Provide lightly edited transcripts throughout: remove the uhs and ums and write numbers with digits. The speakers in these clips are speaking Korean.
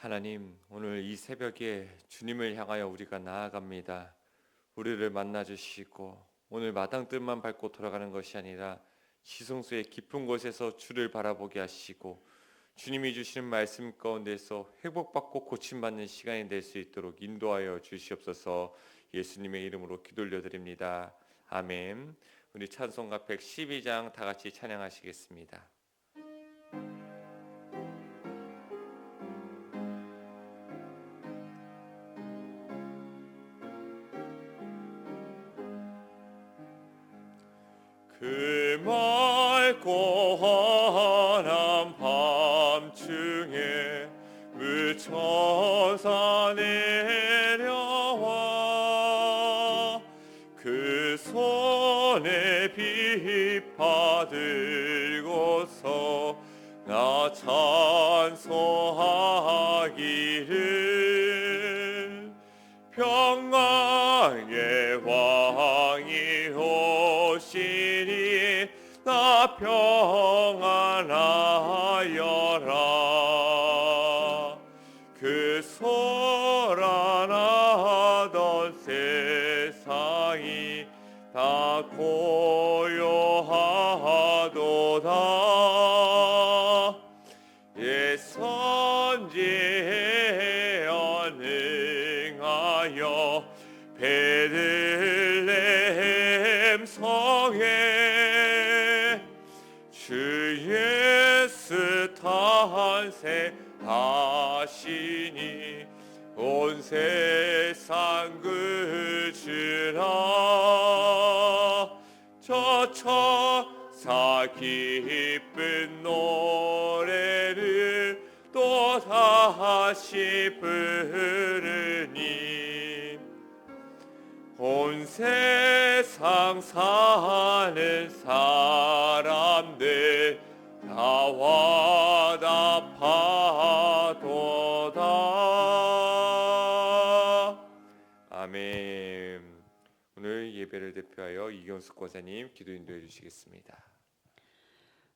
하나님, 오늘 이 새벽에 주님을 향하여 우리가 나아갑니다. 우리를 만나 주시고 오늘 마당뜰만 밟고 돌아가는 것이 아니라 지성소의 깊은 곳에서 주를 바라보게 하시고 주님이 주시는 말씀 가운데서 회복받고 고침받는 시간이 될 수 있도록 인도하여 주시옵소서. 예수님의 이름으로 기도 올려드립니다. 아멘. 우리 찬송가 112장 다 같이 찬양하시겠습니다. 그 맑고 환한 밤중에 물천사 내려와 그 손에 비파 들고서 나 찬송하기를 평강의 왕이 오시니 나 평안하여라. 그 소란하던 세상이 다 고요하도다. 예 선지에 언능하여 베들레헴 성에 주 예수 탄생하시니 온 세상 그주라. 저 천사 기쁜 노래를 또 다시 부르니 온 세상 사는 사람들 다 화답하도다. 아멘. 오늘 예배를 대표하여 이경숙 권사님 기도 인도해 주시겠습니다.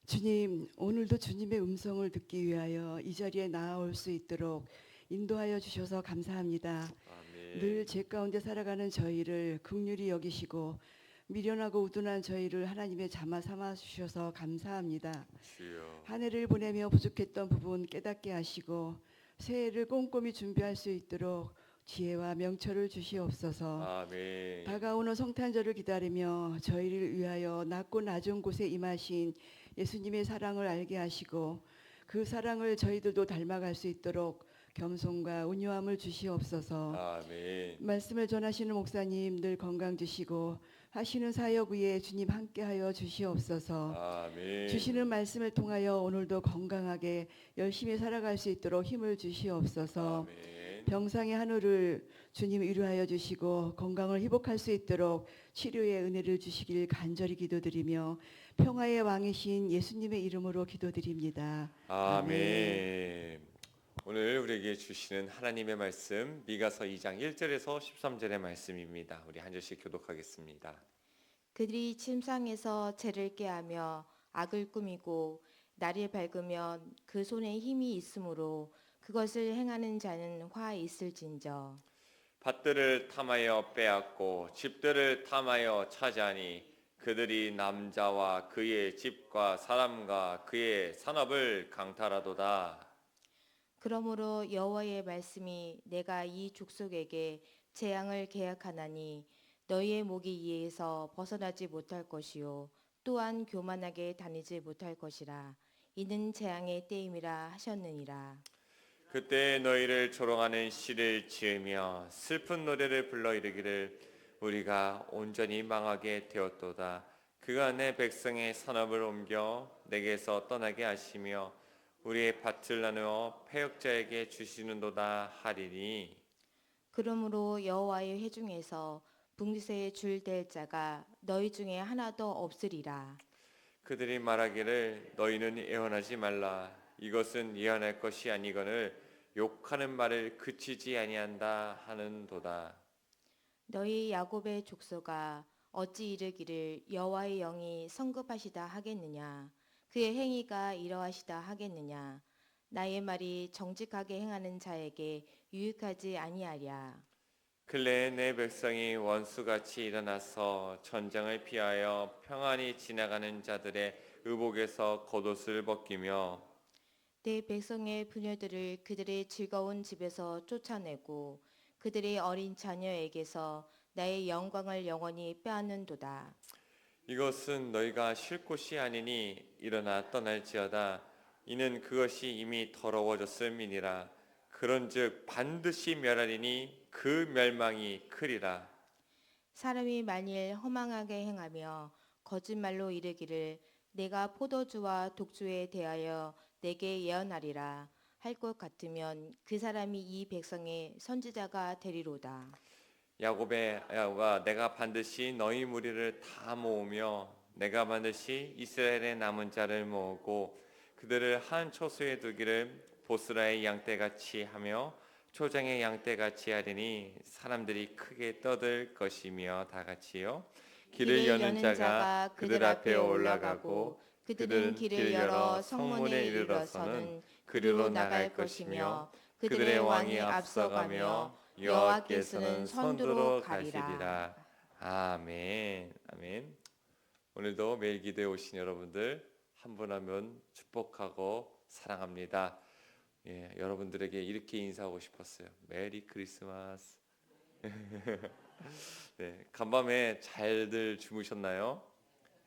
주님, 오늘도 주님의 음성을 듣기 위하여 이 자리에 나아올 수 있도록 인도하여 주셔서 감사합니다. 아멘. 늘 죄 가운데 살아가는 저희를 긍휼히 여기시고 미련하고 우둔한 저희를 하나님의 자마 삼아 주셔서 감사합니다. 주여. 한 해를 보내며 부족했던 부분 깨닫게 하시고 새해를 꼼꼼히 준비할 수 있도록 지혜와 명철을 주시옵소서. 아멘. 다가오는 성탄절을 기다리며 저희를 위하여 낮고 낮은 곳에 임하신 예수님의 사랑을 알게 하시고 그 사랑을 저희들도 닮아갈 수 있도록 겸손과 온유함을 주시옵소서. 아멘. 말씀을 전하시는 목사님 늘 건강 주시고 하시는 사역 위에 주님 함께하여 주시옵소서. 아멘. 주시는 말씀을 통하여 오늘도 건강하게 열심히 살아갈 수 있도록 힘을 주시옵소서. 아멘. 병상의 하늘을 주님 위로하여 주시고 건강을 회복할 수 있도록 치료의 은혜를 주시길 간절히 기도드리며 평화의 왕이신 예수님의 이름으로 기도드립니다. 아멘. 오늘 우리에게 주시는 하나님의 말씀 미가서 2장 1절에서 13절의 말씀입니다. 우리 한 절씩 교독하겠습니다. 그들이 침상에서 죄를 꾀하며 악을 꾸미고 날이 밝으면 그 손에 힘이 있으므로 그것을 행하는 자는 화 있을진저. 밭들을 탐하여 빼앗고 집들을 탐하여 차지하니 그들이 남자와 그의 집과 사람과 그의 산업을 강탈하도다. 그러므로 여호와의 말씀이 내가 이 족속에게 재앙을 계약하나니 너희의 목이 이에서 벗어나지 못할 것이요 또한 교만하게 다니지 못할 것이라. 이는 재앙의 때임이라 하셨느니라. 그때 너희를 조롱하는 시를 지으며 슬픈 노래를 불러 이르기를 우리가 온전히 망하게 되었도다. 그가 내 백성의 산업을 옮겨 내게서 떠나게 하시며 우리의 밭을 나누어 패역자에게 주시는도다 하리니. 그러므로 여호와의 회중에서 분깃에 줄 댈 자가 너희 중에 하나도 없으리라. 그들이 말하기를 너희는 예언하지 말라. 이것은 예언할 것이 아니거늘 욕하는 말을 그치지 아니한다 하는도다. 너희 야곱의 족속아 어찌 이르기를 여호와의 영이 성급하시다 하겠느냐. 그의 행위가 이러하시다 하겠느냐. 나의 말이 정직하게 행하는 자에게 유익하지 아니하랴. 근래 내 백성이 원수같이 일어나서 전장을 피하여 평안히 지나가는 자들의 의복에서 겉옷을 벗기며 내 백성의 부녀들을 그들의 즐거운 집에서 쫓아내고 그들의 어린 자녀에게서 나의 영광을 영원히 빼앗는도다. 이것은 너희가 쉴 곳이 아니니 일어나 떠날지어다. 이는 그것이 이미 더러워졌음이니라. 그런즉 반드시 멸하리니 그 멸망이 크리라. 사람이 만일 허망하게 행하며 거짓말로 이르기를 내가 포도주와 독주에 대하여 내게 예언하리라 할 것 같으면 그 사람이 이 백성의 선지자가 되리로다. 야곱의 야곱아, 내가 반드시 너희 무리를 다 모으며 내가 반드시 이스라엘의 남은 자를 모으고 그들을 한 초소에 두기를 보스라의 양떼같이 하며 초장의 양떼같이 하리니 사람들이 크게 떠들 것이며 다 같이요. 길을 여는 자가 그들 앞에 올라가고 그들은 길을 열어 성문에 이르러서는 그리로 나갈 것이며 그들의 왕이 앞서가며 여호와께서는 선두로 가시리라. 아멘. 아멘. 오늘도 매일 기도에 오신 여러분들 한 분 한 분 축복하고 사랑합니다. 예, 여러분들에게 이렇게 인사하고 싶었어요. 메리 크리스마스. 네, 간밤에 잘들 주무셨나요?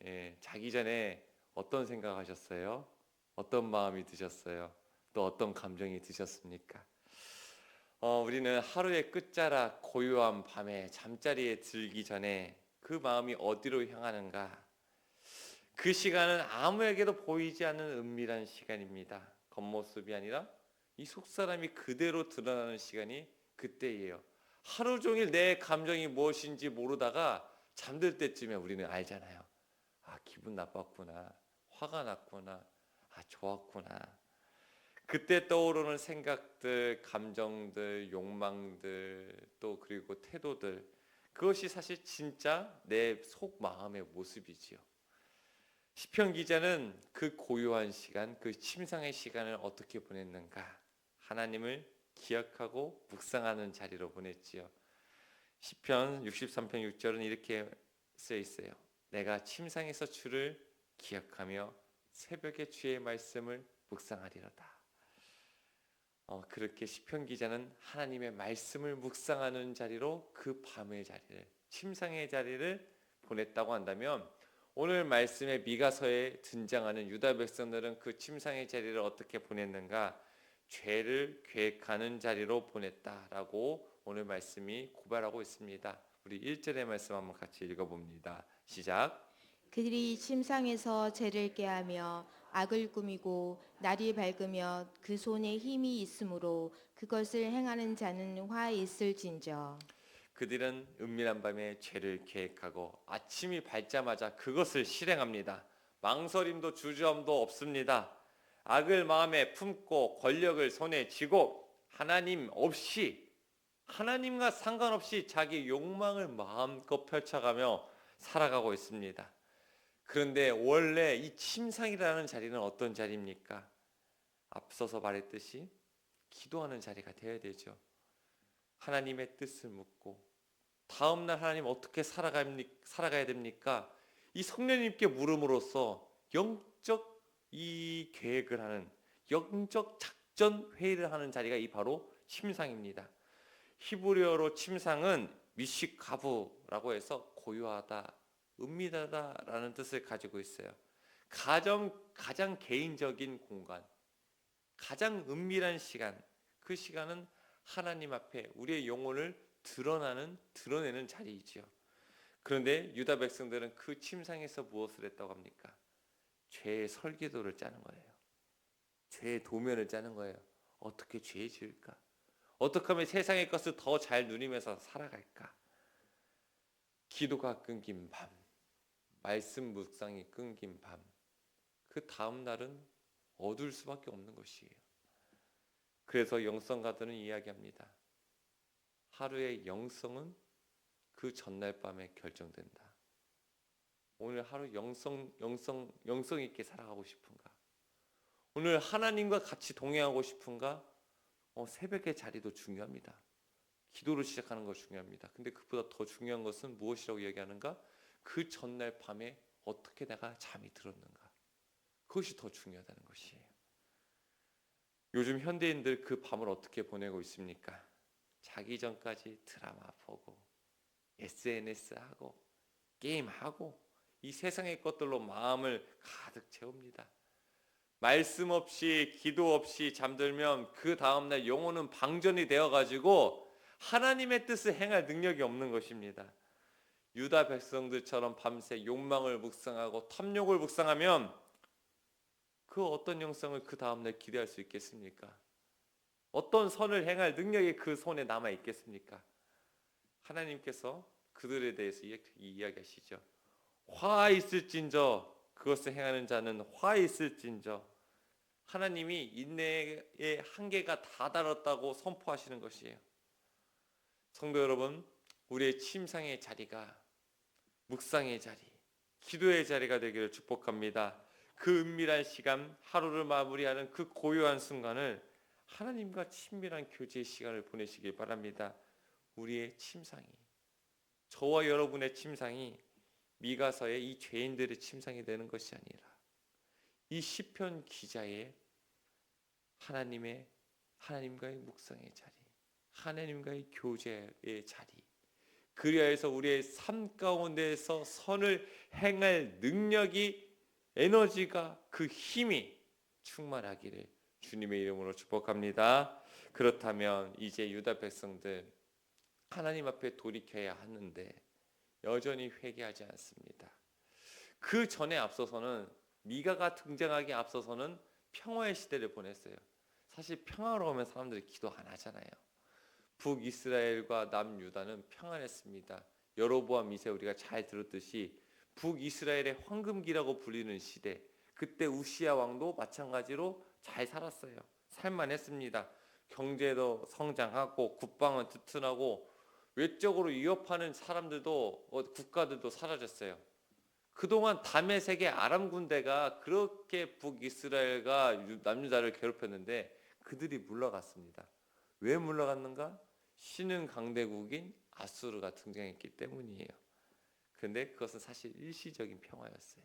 예, 자기 전에 어떤 생각하셨어요? 어떤 마음이 드셨어요? 또 어떤 감정이 드셨습니까? 우리는 하루의 끝자락 고요한 밤에 잠자리에 들기 전에 그 마음이 어디로 향하는가? 그 시간은 아무에게도 보이지 않는 은밀한 시간입니다. 겉모습이 아니라 이 속사람이 그대로 드러나는 시간이 그때예요. 하루 종일 내 감정이 무엇인지 모르다가 잠들 때쯤에 우리는 알잖아요. 아, 기분 나빴구나. 화가 났구나. 아, 좋았구나. 그때 떠오르는 생각들, 감정들, 욕망들, 또 그리고 태도들, 그것이 사실 진짜 내 속 마음의 모습이지요. 시편 기자는 그 고요한 시간, 그 침상의 시간을 어떻게 보냈는가? 하나님을 기억하고 묵상하는 자리로 보냈지요. 시편 63편 6절은 이렇게 쓰여 있어요. 내가 침상에서 주를 기억하며 새벽에 주의 말씀을 묵상하리로다. 그렇게 시편 기자는 하나님의 말씀을 묵상하는 자리로 그 밤의 자리를, 침상의 자리를 보냈다고 한다면 오늘 말씀의 미가서에 등장하는 유다 백성들은 그 침상의 자리를 어떻게 보냈는가? 죄를 계획하는 자리로 보냈다라고 오늘 말씀이 고발하고 있습니다. 우리 1절의 말씀 한번 같이 읽어봅니다. 시작. 그들이 침상에서 죄를 깨하며 악을 꾸미고 날이 밝으며 그 손에 힘이 있으므로 그것을 행하는 자는 화에 있을진저. 그들은 은밀한 밤에 죄를 계획하고 아침이 밝자마자 그것을 실행합니다. 망설임도 주저함도 없습니다. 악을 마음에 품고 권력을 손에 쥐고 하나님 없이, 하나님과 상관없이 자기 욕망을 마음껏 펼쳐가며 살아가고 있습니다. 그런데 원래 이 침상이라는 자리는 어떤 자리입니까? 앞서서 말했듯이 기도하는 자리가 되어야 되죠. 하나님의 뜻을 묻고 다음날 하나님 어떻게 살아가야 됩니까? 이 성령님께 물음으로써 영적 이 계획을 하는, 영적 작전 회의를 하는 자리가 이 바로 침상입니다. 히브리어로 침상은 미시카부라고 해서 고요하다, 은밀하다라는 뜻을 가지고 있어요. 가장 개인적인 공간, 가장 은밀한 시간, 그 시간은 하나님 앞에 우리의 영혼을 드러내는 자리이지요. 그런데 유다 백성들은 그 침상에서 무엇을 했다고 합니까? 죄의 설계도를 짜는 거예요. 죄의 도면을 짜는 거예요. 어떻게 죄 지을까? 어떻게 하면 세상의 것을 더 잘 누리면서 살아갈까? 기도가 끊긴 밤, 말씀 묵상이 끊긴 밤, 그 다음 날은 어두울 수밖에 없는 것이에요. 그래서 영성가들은 이야기합니다. 하루의 영성은 그 전날 밤에 결정된다. 오늘 하루 영성 있게 살아가고 싶은가? 오늘 하나님과 같이 동행하고 싶은가? 새벽의 자리도 중요합니다. 기도를 시작하는 거 중요합니다. 근데 그보다 더 중요한 것은 무엇이라고 얘기하는가? 그 전날 밤에 어떻게 내가 잠이 들었는가? 그것이 더 중요하다는 것이에요. 요즘 현대인들 그 밤을 어떻게 보내고 있습니까? 자기 전까지 드라마 보고 SNS 하고 게임하고 이 세상의 것들로 마음을 가득 채웁니다. 말씀 없이 기도 없이 잠들면 그 다음날 영혼은 방전이 되어가지고 하나님의 뜻을 행할 능력이 없는 것입니다. 유다 백성들처럼 밤새 욕망을 묵상하고 탐욕을 묵상하면 그 어떤 영성을 그 다음날 기대할 수 있겠습니까? 어떤 선을 행할 능력이 그 손에 남아 있겠습니까? 하나님께서 그들에 대해서 이야기하시죠. 화 있을진저 그것을 행하는 자는 화 있을진저. 하나님이 인내의 한계가 다다랐다고 선포하시는 것이에요. 성도 여러분, 우리의 침상의 자리가 묵상의 자리, 기도의 자리가 되기를 축복합니다. 그 은밀한 시간, 하루를 마무리하는 그 고요한 순간을 하나님과 친밀한 교제의 시간을 보내시길 바랍니다. 우리의 침상이, 저와 여러분의 침상이 미가서의 이 죄인들의 침상이 되는 것이 아니라 이 시편 기자의 하나님과의 묵상의 자리, 하나님과의 교제의 자리, 그리하여서 우리의 삶 가운데에서 선을 행할 능력이, 에너지가, 그 힘이 충만하기를 주님의 이름으로 축복합니다. 그렇다면 이제 유다 백성들 하나님 앞에 돌이켜야 하는데 여전히 회개하지 않습니다. 그 전에 앞서서는, 미가가 등장하기 앞서서는 평화의 시대를 보냈어요. 사실 평화로우면 사람들이 기도 안 하잖아요. 북이스라엘과 남유다는 평안했습니다. 여로보암 2세 우리가 잘 들었듯이 북이스라엘의 황금기라고 불리는 시대, 그때 우시야 왕도 마찬가지로 잘 살았어요. 살만했습니다. 경제도 성장하고 국방은 튼튼하고 외적으로 위협하는 사람들도 국가들도 사라졌어요. 그동안 다메섹의 아람 군대가 그렇게 북이스라엘과 남유다를 괴롭혔는데 그들이 물러갔습니다. 왜 물러갔는가? 신흥 강대국인 아수르가 등장했기 때문이에요. 그런데 그것은 사실 일시적인 평화였어요.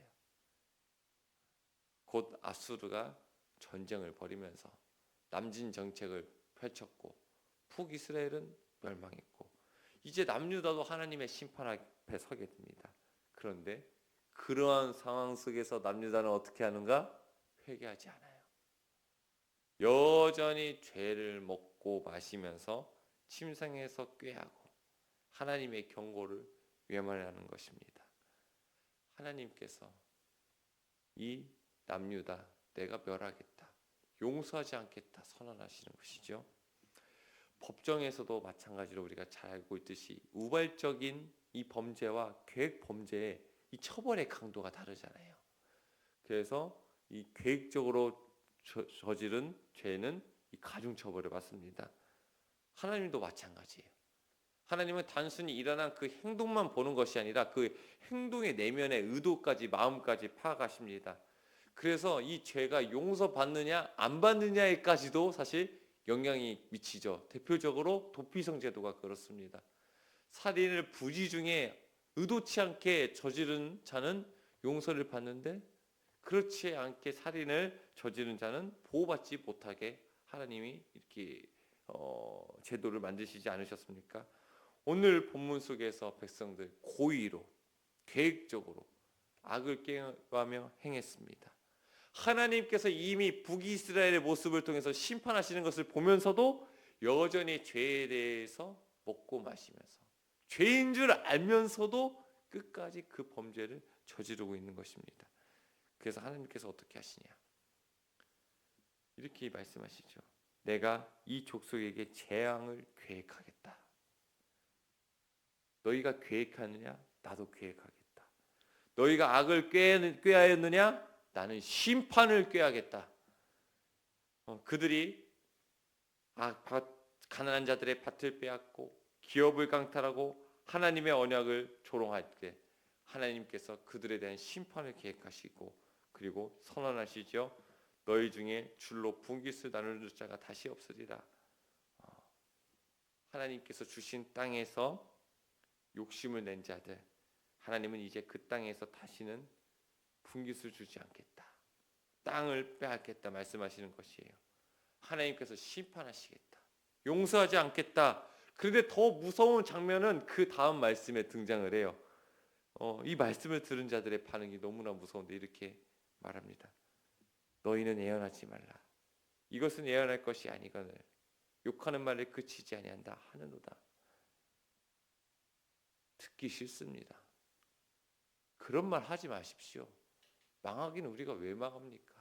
곧 아수르가 전쟁을 벌이면서 남진 정책을 펼쳤고 북이스라엘은 멸망했고 이제 남유다도 하나님의 심판 앞에 서게 됩니다. 그런데 그러한 상황 속에서 남유다는 어떻게 하는가? 회개하지 않아요. 여전히 죄를 먹고 마시면서 침상에서 꾀하고 하나님의 경고를 외면하는 것입니다. 하나님께서 이 남유다 내가 멸하겠다, 용서하지 않겠다 선언하시는 것이죠. 법정에서도 마찬가지로 우리가 잘 알고 있듯이 우발적인 이 범죄와 계획 범죄의 이 처벌의 강도가 다르잖아요. 그래서 이 계획적으로 저지른 죄는 이 가중처벌을 받습니다. 하나님도 마찬가지예요. 하나님은 단순히 일어난 그 행동만 보는 것이 아니라 그 행동의 내면의 의도까지, 마음까지 파악하십니다. 그래서 이 죄가 용서받느냐 안 받느냐에까지도 사실 영향이 미치죠. 대표적으로 도피성 제도가 그렇습니다. 살인을 부지 중에 의도치 않게 저지른 자는 용서를 받는데 그렇지 않게 살인을 저지른 자는 보호받지 못하게 하나님이 이렇게 제도를 만드시지 않으셨습니까? 오늘 본문 속에서 백성들 고의로 계획적으로 악을 꾀하며 행했습니다. 하나님께서 이미 북이스라엘의 모습을 통해서 심판하시는 것을 보면서도 여전히 죄에 대해서 먹고 마시면서 죄인 줄 알면서도 끝까지 그 범죄를 저지르고 있는 것입니다. 그래서 하나님께서 어떻게 하시냐? 이렇게 말씀하시죠. 내가 이 족속에게 재앙을 계획하겠다. 너희가 계획하느냐? 나도 계획하겠다. 너희가 악을 꾀하였느냐? 나는 심판을 꾀하겠다. 그들이 가난한 자들의 밭을 빼앗고 기업을 강탈하고 하나님의 언약을 조롱할 때 하나님께서 그들에 대한 심판을 계획하시고 그리고 선언하시죠. 너희 중에 줄로 분깃을 나누는 자가 다시 없으리라. 하나님께서 주신 땅에서 욕심을 낸 자들, 하나님은 이제 그 땅에서 다시는 분깃을 주지 않겠다, 땅을 빼앗겠다 말씀하시는 것이에요. 하나님께서 심판하시겠다, 용서하지 않겠다. 그런데 더 무서운 장면은 그 다음 말씀에 등장을 해요. 이 말씀을 들은 자들의 반응이 너무나 무서운데 이렇게 말합니다. 너희는 애언하지 말라. 이것은 애언할 것이 아니거늘 욕하는 말에 그치지 아니한다 하느노다. 듣기 싫습니다. 그런 말 하지 마십시오. 망하기는 우리가 왜 망합니까?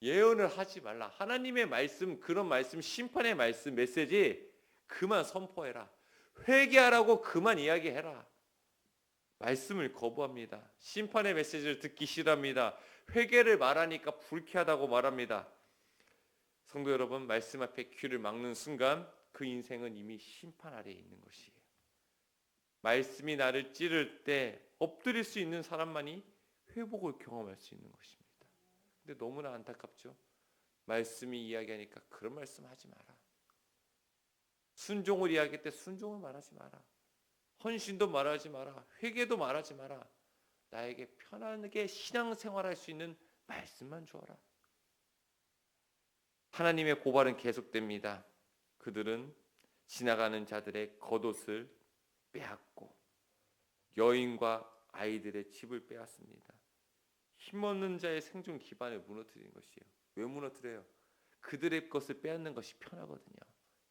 예언을 하지 말라. 하나님의 말씀, 그런 말씀, 심판의 말씀, 메시지 그만 선포해라. 회개하라고 그만 이야기해라. 말씀을 거부합니다. 심판의 메시지를 듣기 싫어합니다. 회개를 말하니까 불쾌하다고 말합니다. 성도 여러분, 말씀 앞에 귀를 막는 순간 그 인생은 이미 심판 아래에 있는 것이에요. 말씀이 나를 찌를 때 엎드릴 수 있는 사람만이 회복을 경험할 수 있는 것입니다. 근데 너무나 안타깝죠. 말씀이 이야기하니까 그런 말씀 하지 마라. 순종을 이야기할 때 순종을 말하지 마라. 헌신도 말하지 마라. 회개도 말하지 마라. 나에게 편안하게 신앙생활할 수 있는 말씀만 주어라. 하나님의 고발은 계속됩니다. 그들은 지나가는 자들의 겉옷을 빼앗고 여인과 아이들의 집을 빼앗습니다. 힘없는 자의 생존 기반을 무너뜨리는 것이에요. 왜 무너뜨려요? 그들의 것을 빼앗는 것이 편하거든요.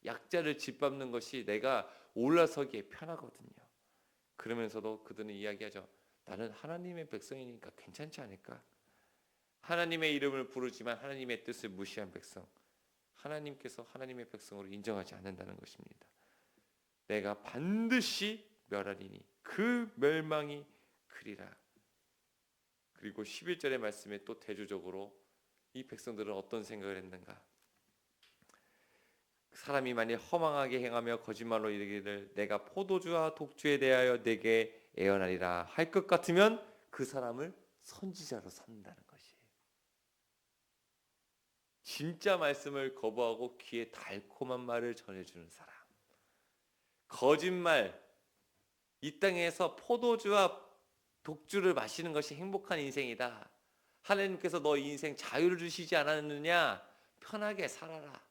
약자를 짓밟는 것이 내가 올라서기에 편하거든요. 그러면서도 그들은 이야기하죠. 나는 하나님의 백성이니까 괜찮지 않을까? 하나님의 이름을 부르지만 하나님의 뜻을 무시한 백성, 하나님께서 하나님의 백성으로 인정하지 않는다는 것입니다. 내가 반드시 멸하리니 그 멸망이 그리라. 그리고 11절의 말씀에 또 대조적으로 이 백성들은 어떤 생각을 했는가? 사람이 만일 허망하게 행하며 거짓말로 이르기를 내가 포도주와 독주에 대하여 내게 애언하리라 할 것 같으면 그 사람을 선지자로 삼는다는 것이에요. 진짜 말씀을 거부하고 귀에 달콤한 말을 전해주는 사람. 거짓말, 이 땅에서 포도주와 독주를 마시는 것이 행복한 인생이다. 하나님께서 너 인생 자유를 주시지 않았느냐? 편하게 살아라.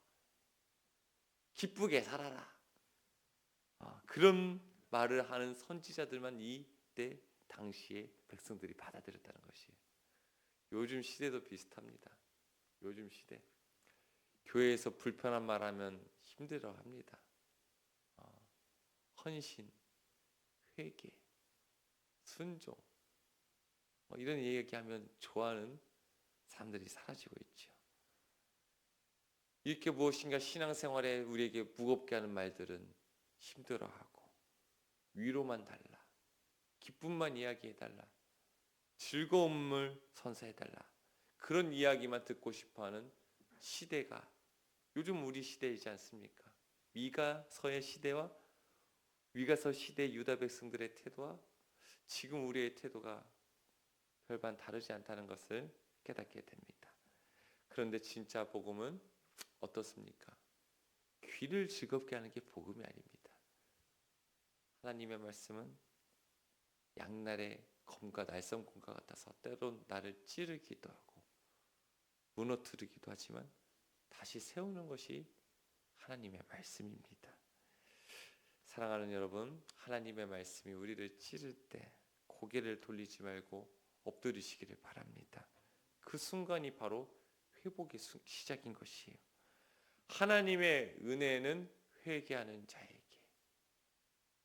기쁘게 살아라. 그런 말을 하는 선지자들만 이때 당시에 백성들이 받아들였다는 것이에요. 요즘 시대도 비슷합니다. 요즘 시대 교회에서 불편한 말하면 힘들어합니다. 헌신, 회개, 순종 이런 얘기하면 좋아하는 사람들이 사라지고 있죠. 이렇게 무엇인가 신앙생활에 우리에게 무겁게 하는 말들은 힘들어하고 위로만 달라, 기쁨만 이야기해달라, 즐거움을 선사해달라, 그런 이야기만 듣고 싶어하는 시대가 요즘 우리 시대이지 않습니까? 미가서의 시대와 위가서 시대 유다 백성들의 태도와 지금 우리의 태도가 별반 다르지 않다는 것을 깨닫게 됩니다. 그런데 진짜 복음은 어떻습니까? 귀를 즐겁게 하는 게 복음이 아닙니다. 하나님의 말씀은 양날의 검과 날성검과 같아서 때론 나를 찌르기도 하고 무너뜨리기도 하지만 다시 세우는 것이 하나님의 말씀입니다. 사랑하는 여러분, 하나님의 말씀이 우리를 찌를 때 고개를 돌리지 말고 엎드리시기를 바랍니다. 그 순간이 바로 회복의 시작인 것이에요. 하나님의 은혜는 회개하는 자에게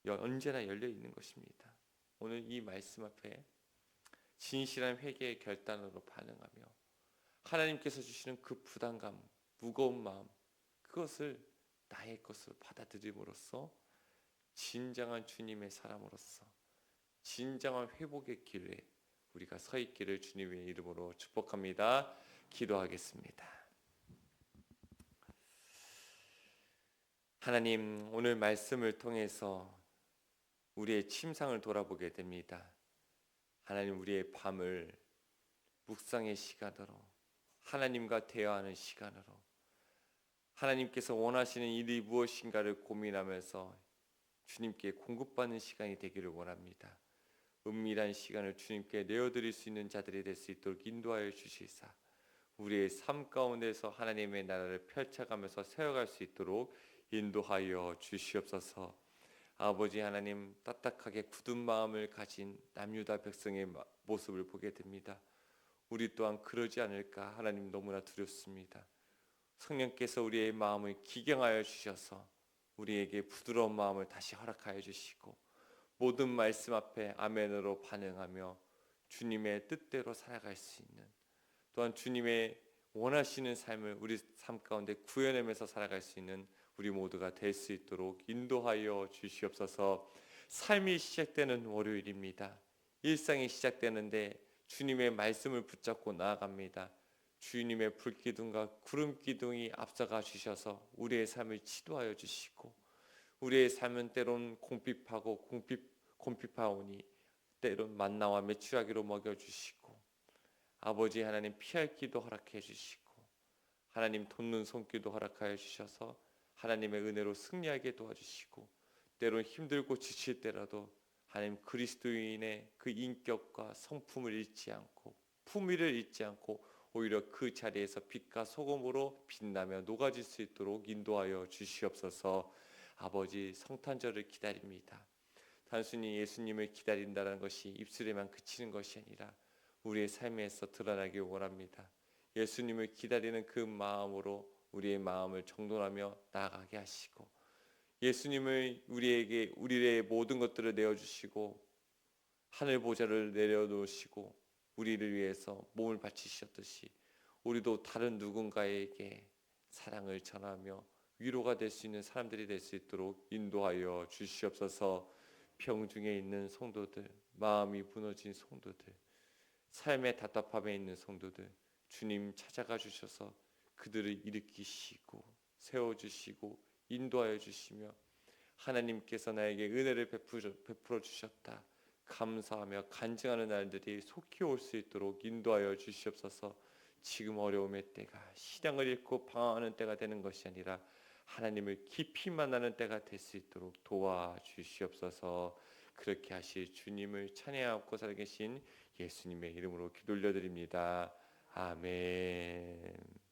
언제나 열려 있는 것입니다. 오늘 이 말씀 앞에 진실한 회개의 결단으로 반응하며 하나님께서 주시는 그 부담감, 무거운 마음, 그것을 나의 것으로 받아들임으로써 진정한 주님의 사람으로서 진정한 회복의 길에 우리가 서 있기를 주님의 이름으로 축복합니다. 기도하겠습니다. 하나님, 오늘 말씀을 통해서 우리의 침상을 돌아보게 됩니다. 하나님, 우리의 밤을 묵상의 시간으로 하나님과 대화하는 시간으로, 하나님께서 원하시는 일이 무엇인가를 고민하면서 주님께 공급받는 시간이 되기를 원합니다. 은밀한 시간을 주님께 내어드릴 수 있는 자들이 될 수 있도록 인도하여 주시사 우리의 삶 가운데서 하나님의 나라를 펼쳐가면서 세워갈 수 있도록 인도하여 주시옵소서. 아버지 하나님, 딱딱하게 굳은 마음을 가진 남유다 백성의 모습을 보게 됩니다. 우리 또한 그러지 않을까 하나님 너무나 두렵습니다. 성령께서 우리의 마음을 기경하여 주셔서 우리에게 부드러운 마음을 다시 허락하여 주시고 모든 말씀 앞에 아멘으로 반응하며 주님의 뜻대로 살아갈 수 있는, 또한 주님의 원하시는 삶을 우리 삶 가운데 구현하면서 살아갈 수 있는 우리 모두가 될 수 있도록 인도하여 주시옵소서. 삶이 시작되는 월요일입니다. 일상이 시작되는데 주님의 말씀을 붙잡고 나아갑니다. 주님의 불기둥과 구름기둥이 앞서가 주셔서 우리의 삶을 지도하여 주시고, 우리의 삶은 때론 공핍하고 공핍하오니 때론 만나와 메추라기로 먹여주시고, 아버지 하나님 피할 기도 허락해 주시고, 하나님 돕는 손길도 허락하여 주셔서 하나님의 은혜로 승리하게 도와주시고, 때론 힘들고 지칠 때라도 하나님 그리스도인의 그 인격과 성품을 잃지 않고 품위를 잃지 않고 오히려 그 자리에서 빛과 소금으로 빛나며 녹아질 수 있도록 인도하여 주시옵소서. 아버지, 성탄절을 기다립니다. 단순히 예수님을 기다린다는 것이 입술에만 그치는 것이 아니라 우리의 삶에서 드러나길 원합니다. 예수님을 기다리는 그 마음으로 우리의 마음을 정돈하며 나아가게 하시고, 예수님을 우리의 모든 것들을 내어주시고 하늘 보좌를 내려놓으시고 우리를 위해서 몸을 바치셨듯이 우리도 다른 누군가에게 사랑을 전하며 위로가 될 수 있는 사람들이 될 수 있도록 인도하여 주시옵소서. 병중에 있는 성도들, 마음이 무너진 성도들, 삶의 답답함에 있는 성도들, 주님 찾아가 주셔서 그들을 일으키시고 세워주시고 인도하여 주시며, 하나님께서 나에게 은혜를 베풀어 주셨다 감사하며 간증하는 날들이 속히 올 수 있도록 인도하여 주시옵소서. 지금 어려움의 때가 신앙을 잃고 방황하는 때가 되는 것이 아니라 하나님을 깊이 만나는 때가 될 수 있도록 도와주시옵소서. 그렇게 하실 주님을 찬양하고 살아계신 예수님의 이름으로 기도 올려드립니다. 아멘.